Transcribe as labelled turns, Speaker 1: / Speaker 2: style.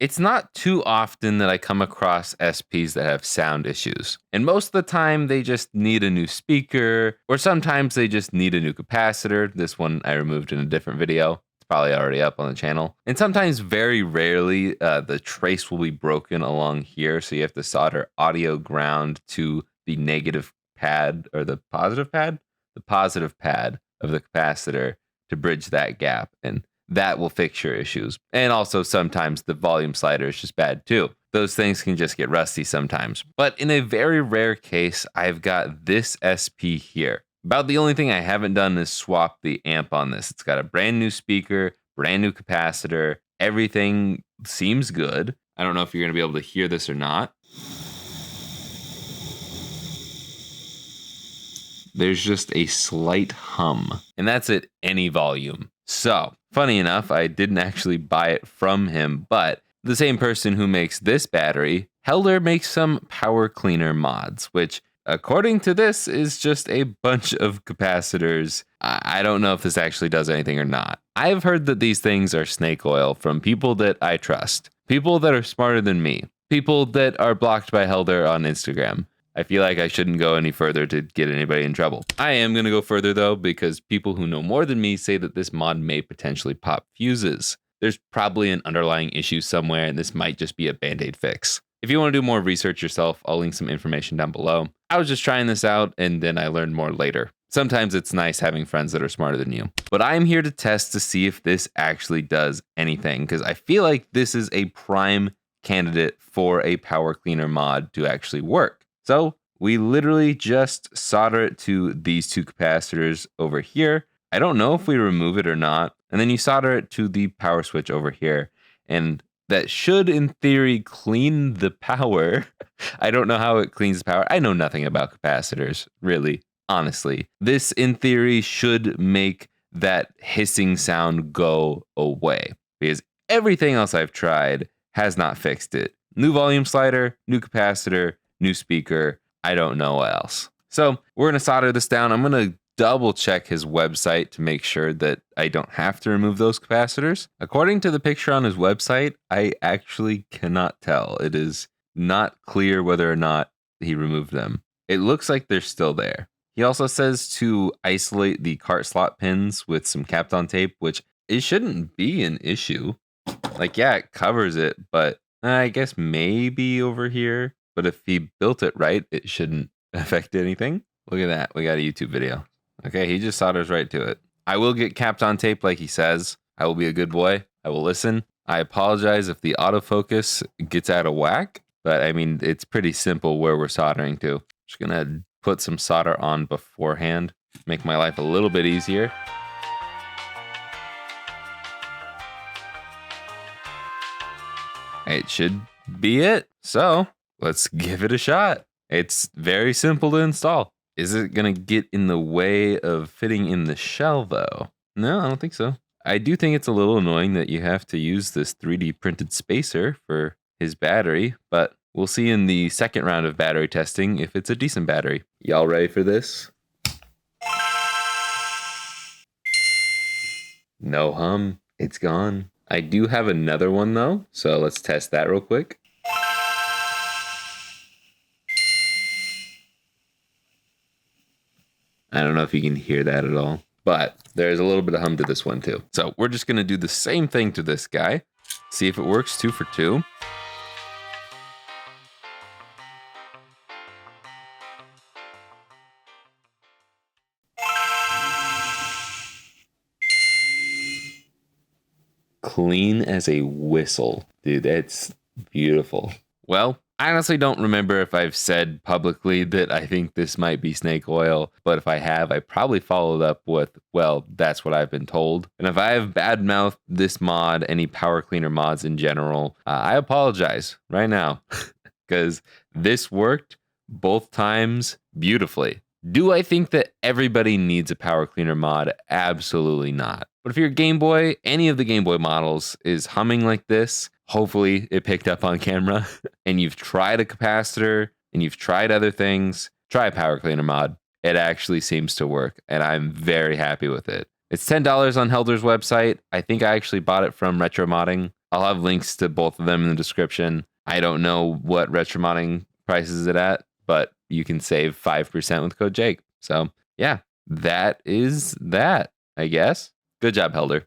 Speaker 1: It's not too often that I come across SPs that have sound issues. And most of the time, they just need a new speaker, or sometimes they just need a new capacitor. This one I removed in a different video. It's probably already up on the channel. And sometimes, very rarely, the trace will be broken along here. So you have to solder audio ground to the negative pad or the positive pad? The positive pad of the capacitor to bridge that gap. And that will fix your issues. And also sometimes the volume slider is just bad too. Those things can just get rusty sometimes. But in a very rare case, I've got this SP here. About the only thing I haven't done is swap the amp on this. It's got a brand new speaker, brand new capacitor. Everything seems good. I don't know if you're going to be able to hear this or not. There's just a slight hum, and that's at any volume. So, funny enough, I didn't actually buy it from him, but the same person who makes this battery, Helder makes some power cleaner mods, which, according to this, is just a bunch of capacitors. I don't know if this actually does anything or not. I've heard that these things are snake oil from people that I trust, people that are smarter than me, people that are blocked by Helder on Instagram. I feel like I shouldn't go any further to get anybody in trouble. I am going to go further though, because people who know more than me say that this mod may potentially pop fuses. There's probably an underlying issue somewhere, and this might just be a band-aid fix. If you want to do more research yourself, I'll link some information down below. I was just trying this out, and then I learned more later. Sometimes it's nice having friends that are smarter than you. But I'm here to test to see if this actually does anything, because I feel like this is a prime candidate for a power cleaner mod to actually work. So we literally just solder it to these two capacitors over here. I don't know if we remove it or not. And then you solder it to the power switch over here. And that should, in theory, clean the power. I don't know how it cleans the power. I know nothing about capacitors, really, honestly. This, in theory, should make that hissing sound go away, because everything else I've tried has not fixed it. New volume slider, new capacitor, new speaker, I don't know what else. So we're going to solder this down. I'm going to double check his website to make sure that I don't have to remove those capacitors. According to the picture on his website, I actually cannot tell. It is not clear whether or not he removed them. It looks like they're still there. He also says to isolate the cart slot pins with some Kapton tape, which it shouldn't be an issue. Like, yeah, it covers it, but I guess maybe over here. But if he built it right, it shouldn't affect anything. Look at that. We got a YouTube video. Okay, he just solders right to it. I will get Kapton tape like he says. I will be a good boy. I will listen. I apologize if the autofocus gets out of whack. But I mean, it's pretty simple where we're soldering to. Just going to put some solder on beforehand. Make my life a little bit easier. It should be it. So let's give it a shot. It's very simple to install. Is it going to get in the way of fitting in the shell though? No, I don't think so. I do think it's a little annoying that you have to use this 3D printed spacer for his battery, but we'll see in the second round of battery testing if it's a decent battery. Y'all ready for this? No hum. It's gone. I do have another one though, so let's test that real quick. I don't know if you can hear that at all, but there's a little bit of hum to this one too. So we're just gonna do the same thing to this guy. See if it works 2 for 2. Clean as a whistle. Dude, that's beautiful. Well, I honestly don't remember if I've said publicly that I think this might be snake oil, but if I have, I probably followed up with, well, that's what I've been told. And if I have badmouthed this mod, any power cleaner mods in general, I apologize right now, because this worked both times beautifully. Do I think that everybody needs a power cleaner mod? Absolutely not. But if your Game Boy, any of the Game Boy models is humming like this, hopefully it picked up on camera, and you've tried a capacitor and you've tried other things, try a power cleaner mod. It actually seems to work, and I'm very happy with it. It's $10 on Helder's website. I think I actually bought it from Retro Modding. I'll have links to both of them in the description. I don't know what Retromodding prices it at, but you can save 5% with code Jake. So yeah, that is that, I guess. Good job, Helder.